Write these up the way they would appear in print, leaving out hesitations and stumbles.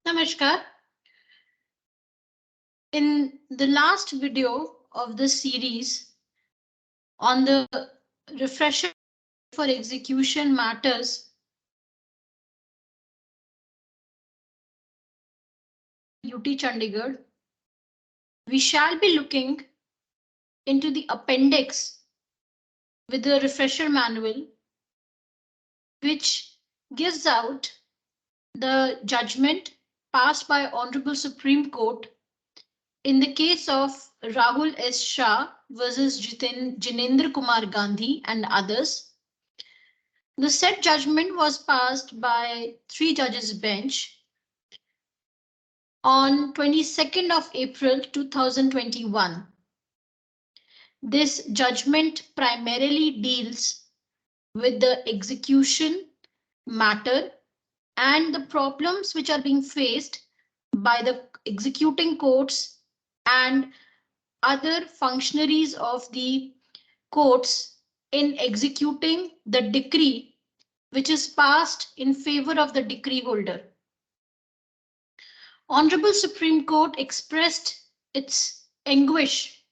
Namaskar. In the last video of this series on the refresher for execution matters, UT Chandigarh, we shall be looking into the appendix with the refresher manual, which gives out the judgment passed by Honorable Supreme Court in the case of Rahul S. Shah versus Jinendra Kumar Gandhi and others. The said judgment was passed by 3 judges bench on 22nd of April 2021. This judgment primarily deals with the execution matter and the problems which are being faced by the executing courts and other functionaries of the courts in executing the decree which is passed in favor of the decree holder. Honorable Supreme Court expressed its anguish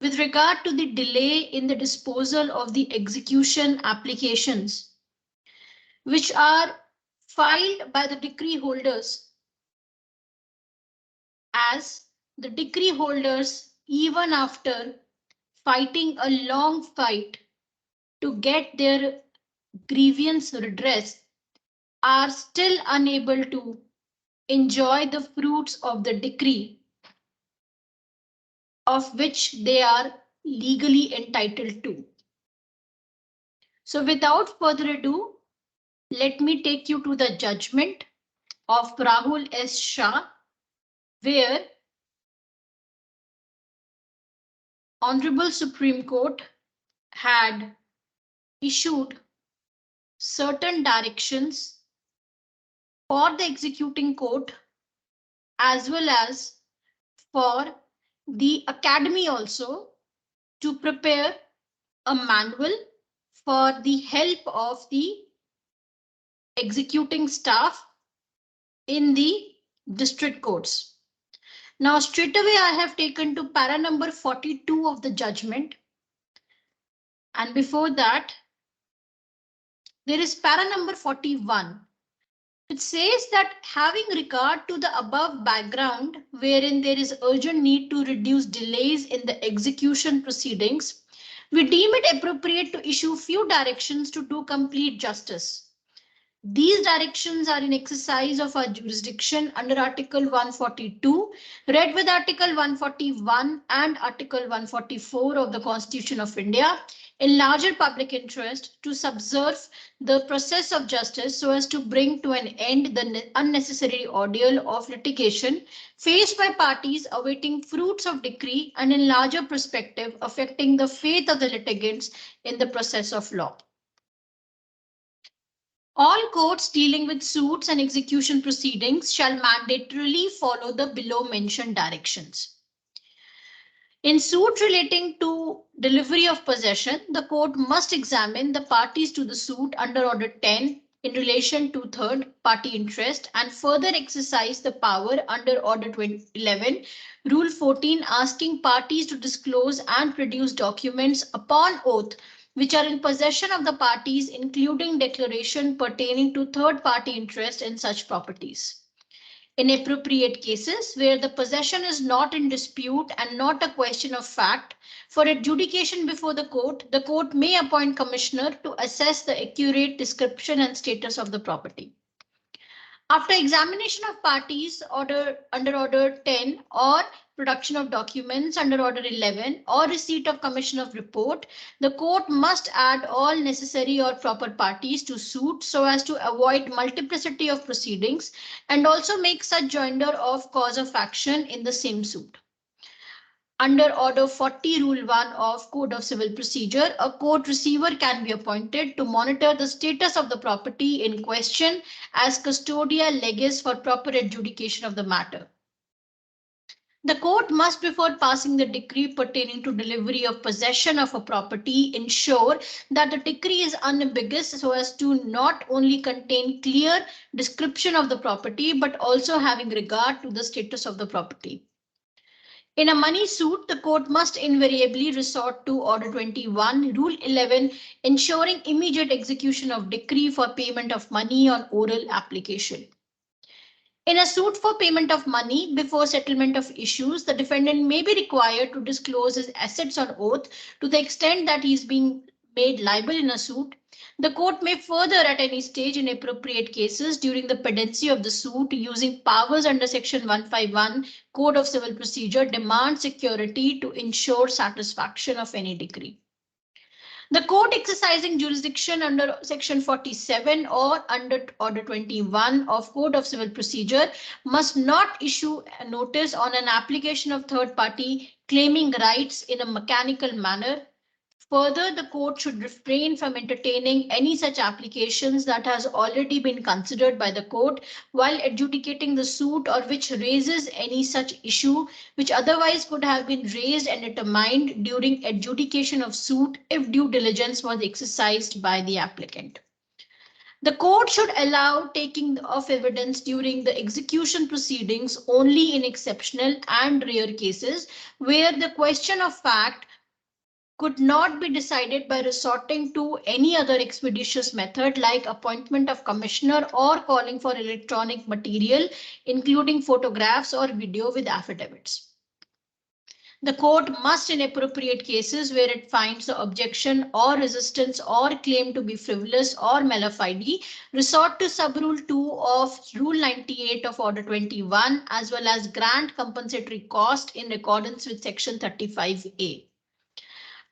with regard to the delay in the disposal of the execution applications, which are filed by the decree holders, as the decree holders, even after fighting a long fight to get their grievance redressed, are still unable to enjoy the fruits of the decree of which they are legally entitled to. So without further ado, let me take you to the judgment of Rahul S. Shah, where Honorable Supreme Court had issued certain directions for the executing court as well as for the academy also to prepare a manual for the help of the executing staff in the district courts. Now, straight away, I have taken to para number 42 of the judgment. And before that, there is para number 41. It says that having regard to the above background, wherein there is urgent need to reduce delays in the execution proceedings, we deem it appropriate to issue few directions to do complete justice. These directions are in exercise of our jurisdiction under Article 142, read with Article 141 and Article 144 of the Constitution of India, in larger public interest to subserve the process of justice so as to bring to an end the unnecessary ordeal of litigation faced by parties awaiting fruits of decree and in larger perspective affecting the faith of the litigants in the process of law. All courts dealing with suits and execution proceedings shall mandatorily follow the below mentioned directions. In suit relating to delivery of possession, the court must examine the parties to the suit under Order 10 in relation to third party interest and further exercise the power under Order 11, Rule 14, asking parties to disclose and produce documents upon oath which are in possession of the parties, including declaration pertaining to third party interest in such properties. In appropriate cases where the possession is not in dispute and not a question of fact, for adjudication before the court may appoint commissioner to assess the accurate description and status of the property. After examination of parties under Order 10 or production of documents under Order 11 or receipt of commission of report, the court must add all necessary or proper parties to suit so as to avoid multiplicity of proceedings and also make such joinder of cause of action in the same suit. Under Order 40, Rule 1 of Code of Civil Procedure, a court receiver can be appointed to monitor the status of the property in question as custodia legis for proper adjudication of the matter. The court must, before passing the decree pertaining to delivery of possession of a property, ensure that the decree is unambiguous so as to not only contain clear description of the property, but also having regard to the status of the property. In a money suit, the court must invariably resort to Order 21, Rule 11, ensuring immediate execution of decree for payment of money on oral application. In a suit for payment of money before settlement of issues, the defendant may be required to disclose his assets on oath to the extent that he is being made liable in a suit. The court may further at any stage in appropriate cases during the pendency of the suit using powers under Section 151 Code of Civil Procedure demand security to ensure satisfaction of any decree. The court exercising jurisdiction under Section 47 or under Order 21 of Code of Civil Procedure must not issue a notice on an application of third party claiming rights in a mechanical manner. Further, the court should refrain from entertaining any such applications that has already been considered by the court while adjudicating the suit or which raises any such issue which otherwise could have been raised and determined during adjudication of suit if due diligence was exercised by the applicant. The court should allow taking of evidence during the execution proceedings only in exceptional and rare cases where the question of fact could not be decided by resorting to any other expeditious method like appointment of commissioner or calling for electronic material, including photographs or video with affidavits. The court must, in appropriate cases where it finds the objection or resistance or claim to be frivolous or mala fide, resort to Subrule 2 of Rule 98 of Order 21, as well as grant compensatory cost in accordance with Section 35A.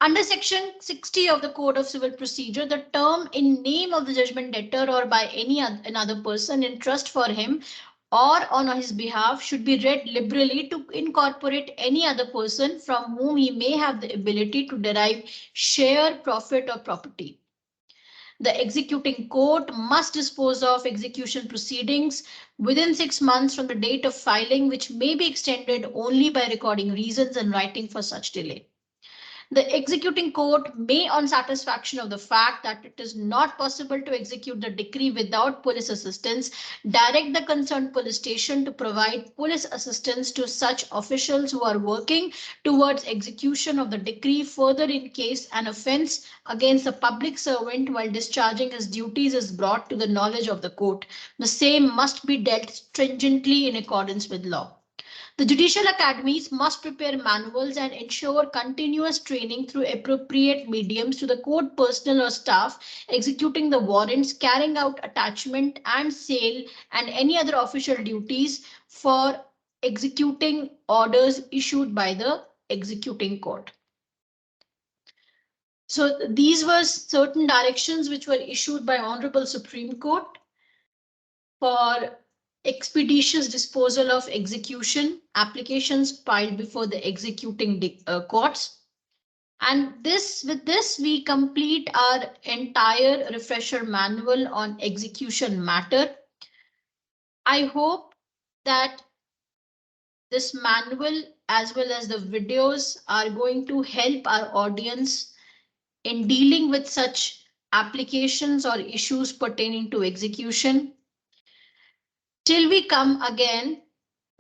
Under Section 60 of the Code of Civil Procedure, the term in name of the judgment debtor or by any another person in trust for him or on his behalf should be read liberally to incorporate any other person from whom he may have the ability to derive share, profit, or property. The executing court must dispose of execution proceedings within 6 months from the date of filing, which may be extended only by recording reasons and writing for such delay. The executing court may, on satisfaction of the fact that it is not possible to execute the decree without police assistance, direct the concerned police station to provide police assistance to such officials who are working towards execution of the decree. Further, in case an offence against a public servant while discharging his duties is brought to the knowledge of the court, the same must be dealt stringently in accordance with law. The judicial academies must prepare manuals and ensure continuous training through appropriate mediums to the court personnel or staff executing the warrants, carrying out attachment and sale, and any other official duties for executing orders issued by the executing court. So these were certain directions which were issued by Honorable Supreme Court for expeditious disposal of execution applications filed before the executing courts. And with this, we complete our entire refresher manual on execution matter. I hope that this manual as well as the videos are going to help our audience in dealing with such applications or issues pertaining to execution. Till we come again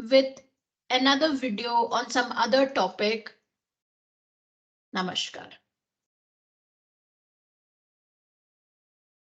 with another video on some other topic. Namaskar.